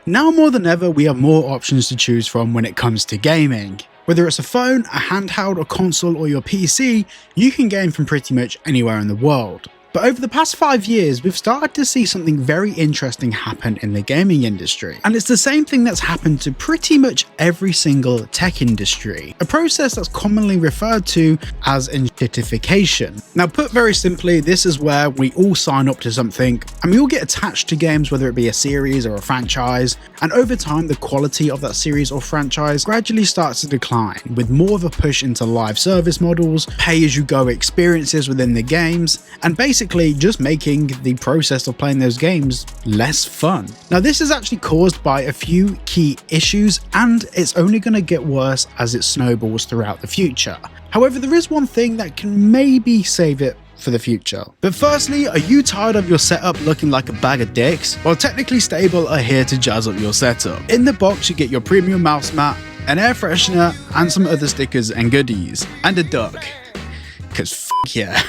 Now more than ever, we have more options to choose from when it comes to gaming. Whether it's a phone, a handheld, a console, or your PC, you can game from pretty much anywhere in the world. But over the past 5 years, we've started to see something very interesting happen in the gaming industry. And it's the same thing that's happened to pretty much every single tech industry, a process that's commonly referred to as enshittification. Now, put very simply, this is where we all sign up to something and we all get attached to games, whether it be a series or a franchise, and over time the quality of that series or franchise gradually starts to decline, with more of a push into live service models, pay-as-you-go experiences within the games, and basically just making the process of playing those games less fun. Now, this is actually caused by a few key issues, and it's only going to get worse as it snowballs throughout the future. However, there is one thing that can maybe save it for the future. But firstly, are you tired of your setup looking like a bag of dicks? Well, Technically Stable are here to jazz up your setup. In the box, you get your premium mouse mat, an air freshener, and some other stickers and goodies, and a duck. Cause f yeah.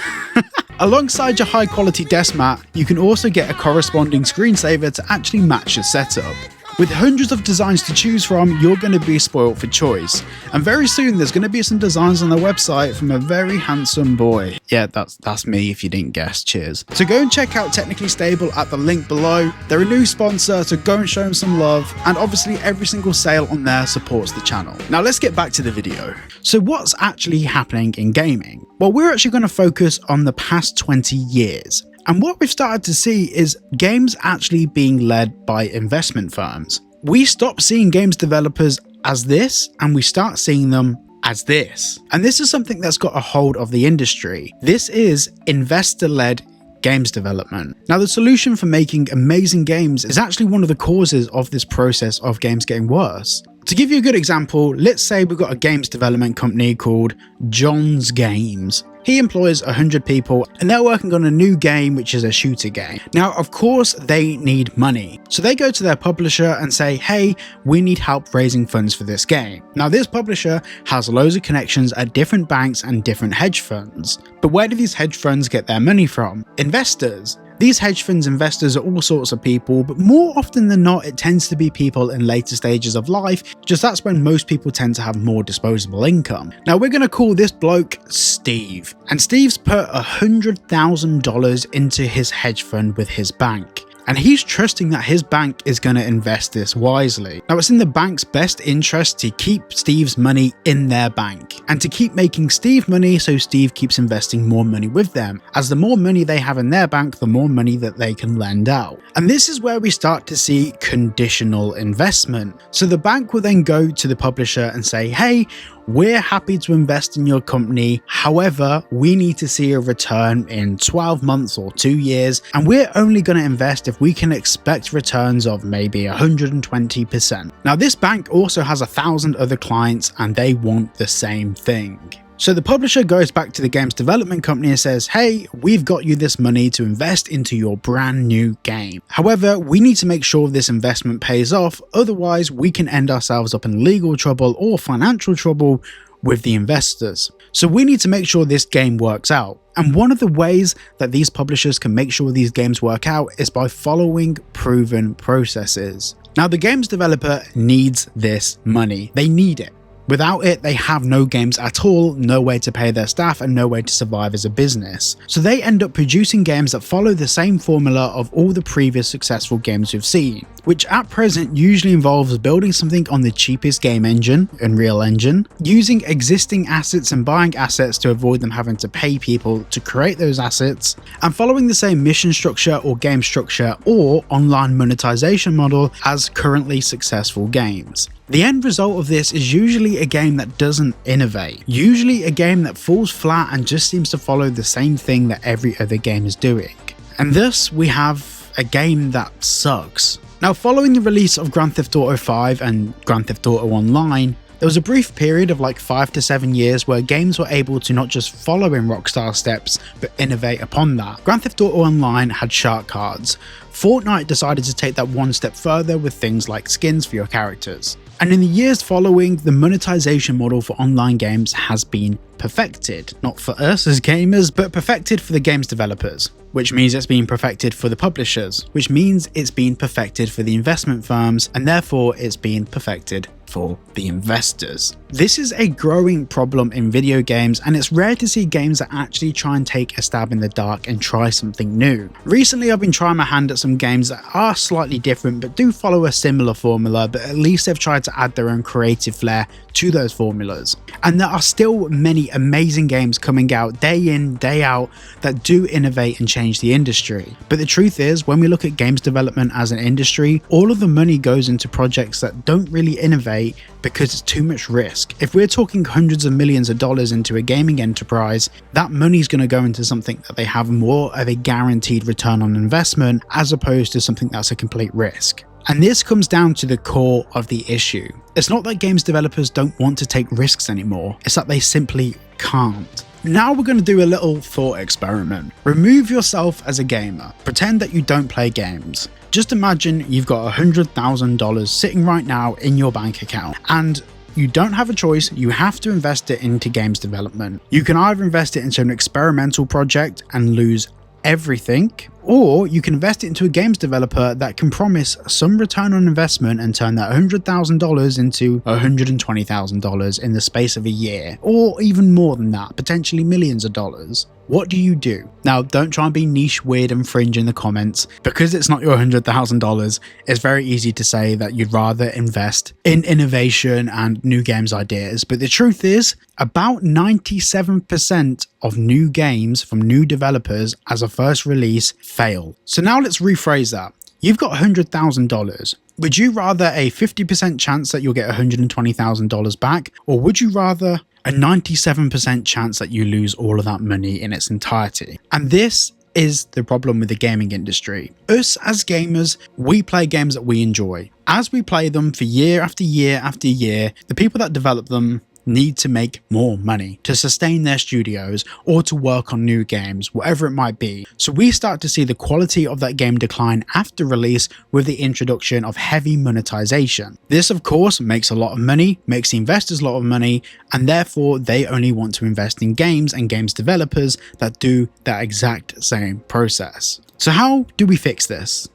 Alongside your high quality desk mat, you can also get a corresponding screensaver to actually match your setup. With hundreds of designs to choose from, you're going to be spoiled for choice. And very soon there's going to be some designs on the website from a very handsome boy. Yeah, that's me if you didn't guess, cheers. So go and check out Technically Stable at the link below. They're a new sponsor, so go and show them some love. And obviously every single sale on there supports the channel. Now let's get back to the video. So what's actually happening in gaming? Well, we're actually going to focus on the past 20 years. And what we've started to see is games actually being led by investment firms. We stop seeing games developers as this, and we start seeing them as this. And this is something that's got a hold of the industry. This is investor-led games development. Now, the solution for making amazing games is actually one of the causes of this process of games getting worse. To give you a good example, let's say we've got a games development company called John's Games. He employs 100 people and they're working on a new game, which is a shooter game. Now, of course, they need money. So they go to their publisher and say, hey, we need help raising funds for this game. Now, this publisher has loads of connections at different banks and different hedge funds. But where do these hedge funds get their money from? Investors. These hedge funds investors are all sorts of people, but more often than not, it tends to be people in later stages of life, just that's when most people tend to have more disposable income. Now we're going to call this bloke Steve, and Steve's put $100,000 into his hedge fund with his bank. And he's trusting that his bank is going to invest this wisely. Now, it's in the bank's best interest to keep Steve's money in their bank and to keep making Steve money, so Steve keeps investing more money with them, as the more money they have in their bank, the more money that they can lend out. And this is where we start to see conditional investment. So the bank will then go to the publisher and say, hey, we're happy to invest in your company. However, we need to see a return in 12 months or 2 years, and we're only going to invest if we can expect returns of maybe 120%. Now, this bank also has 1,000 other clients and they want the same thing. So the publisher goes back to the games development company and says, hey, we've got you this money to invest into your brand new game. However, we need to make sure this investment pays off, otherwise we can end ourselves up in legal trouble or financial trouble with the investors. So we need to make sure this game works out. And one of the ways that these publishers can make sure these games work out is by following proven processes. Now, the games developer needs this money. They need it. Without it, they have no games at all, no way to pay their staff, and no way to survive as a business. So they end up producing games that follow the same formula of all the previous successful games we've seen, which at present usually involves building something on the cheapest game engine, Unreal Engine, using existing assets and buying assets to avoid them having to pay people to create those assets, and following the same mission structure or game structure or online monetization model as currently successful games. The end result of this is usually a game that doesn't innovate, usually a game that falls flat and just seems to follow the same thing that every other game is doing. And thus we have a game that sucks. Now, following the release of Grand Theft Auto 5 and Grand Theft Auto Online, there was a brief period of like 5 to 7 years where games were able to not just follow in Rockstar steps, but innovate upon that. Grand Theft Auto Online had shark cards. Fortnite decided to take that one step further with things like skins for your characters. And in the years following, the monetization model for online games has been perfected. Not for us as gamers, but perfected for the games developers. which means it's being perfected for the publishers, which means it's being perfected for the investment firms, and therefore it's being perfected for the investors. This is a growing problem in video games, and it's rare to see games that actually try and take a stab in the dark and try something new. Recently I've been trying my hand at some games that are slightly different but do follow a similar formula, but at least they've tried to add their own creative flair to those formulas. And there are still many amazing games coming out day in, day out that do innovate and change the industry. But the truth is, when we look at games development as an industry, all of the money goes into projects that don't really innovate because it's too much risk. If we're talking hundreds of millions of dollars into a gaming enterprise, that money's going to go into something that they have more of a guaranteed return on investment as opposed to something that's a complete risk. And this comes down to the core of the issue. It's not that games developers don't want to take risks anymore, it's that they simply can't. Now we're going to do a little thought experiment. Remove yourself as a gamer. Pretend that you don't play games. Just imagine you've got $100,000 sitting right now in your bank account, and you don't have a choice, you have to invest it into games development. You can either invest it into an experimental project and lose everything, or you can invest it into a games developer that can promise some return on investment and turn that $100,000 into $120,000 in the space of a year, or even more than that, potentially millions of dollars. What do you do? Now, don't try and be niche, weird and fringe in the comments. Because it's not your $100,000, it's very easy to say that you'd rather invest in innovation and new games ideas. But the truth is, about 97% of new games from new developers as a first release fail. So now let's rephrase that. You've got $100,000. Would you rather a 50% chance that you'll get $120,000 back, or would you rather a 97% chance that you lose all of that money in its entirety? And this is the problem with the gaming industry. Us as gamers, we play games that we enjoy. As we play them for year after year after year, the people that develop them need to make more money to sustain their studios or to work on new games, whatever it might be. So we start to see the quality of that game decline after release with the introduction of heavy monetization. This of course makes a lot of money, makes the investors a lot of money, and therefore they only want to invest in games and games developers that do that exact same process. So how do we fix this?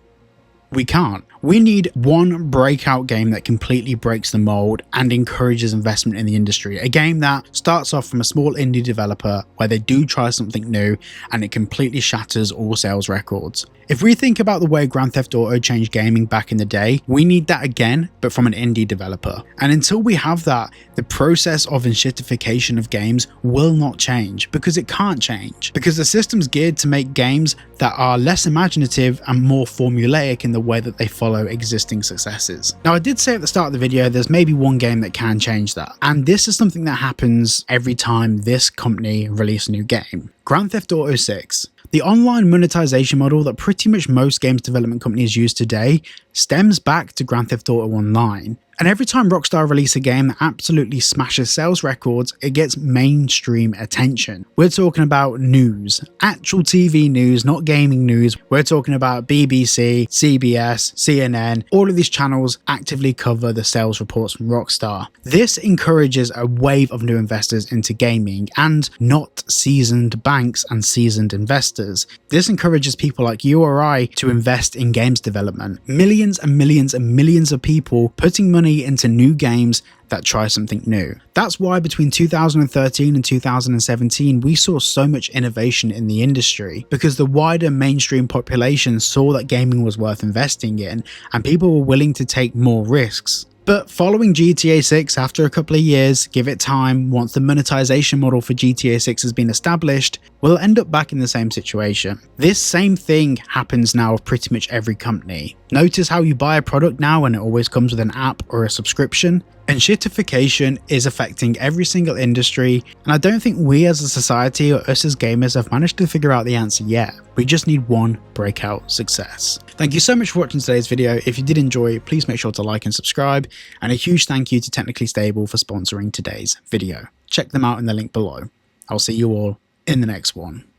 We can't. We need one breakout game that completely breaks the mold and encourages investment in the industry. A game that starts off from a small indie developer where they do try something new and it completely shatters all sales records. If we think about the way Grand Theft Auto changed gaming back in the day, we need that again, but from an indie developer. And until we have that, the process of enshittification of games will not change, because it can't change. Because the system's geared to make games that are less imaginative and more formulaic in the way that they follow existing successes. Now, I did say at the start of the video, there's maybe one game that can change that. And this is something that happens every time this company releases a new game. Grand Theft Auto 6. The online monetization model that pretty much most games development companies use today stems back to Grand Theft Auto Online. And every time Rockstar releases a game that absolutely smashes sales records, it gets mainstream attention. We're talking about news, actual TV news, not gaming news. We're talking about BBC, CBS, CNN, all of these channels actively cover the sales reports from Rockstar. This encourages a wave of new investors into gaming, and not seasoned banks and seasoned investors. This encourages people like you or I to invest in games development. Millions and millions and millions of people putting money into new games that try something new. That's why between 2013 and 2017 we saw so much innovation in the industry, because the wider mainstream population saw that gaming was worth investing in and people were willing to take more risks. But following GTA 6 after a couple of years, give it time, once the monetization model for GTA 6 has been established, we'll end up back in the same situation. This same thing happens now with pretty much every company. Notice how you buy a product now and it always comes with an app or a subscription? Enshittification is affecting every single industry, and I don't think we as a society or us as gamers have managed to figure out the answer yet. We just need one breakout success. Thank you so much for watching today's video. If you did enjoy, please make sure to like and subscribe, and a huge thank you to Technically Stable for sponsoring today's video. Check them out in the link below. I'll see you all in the next one.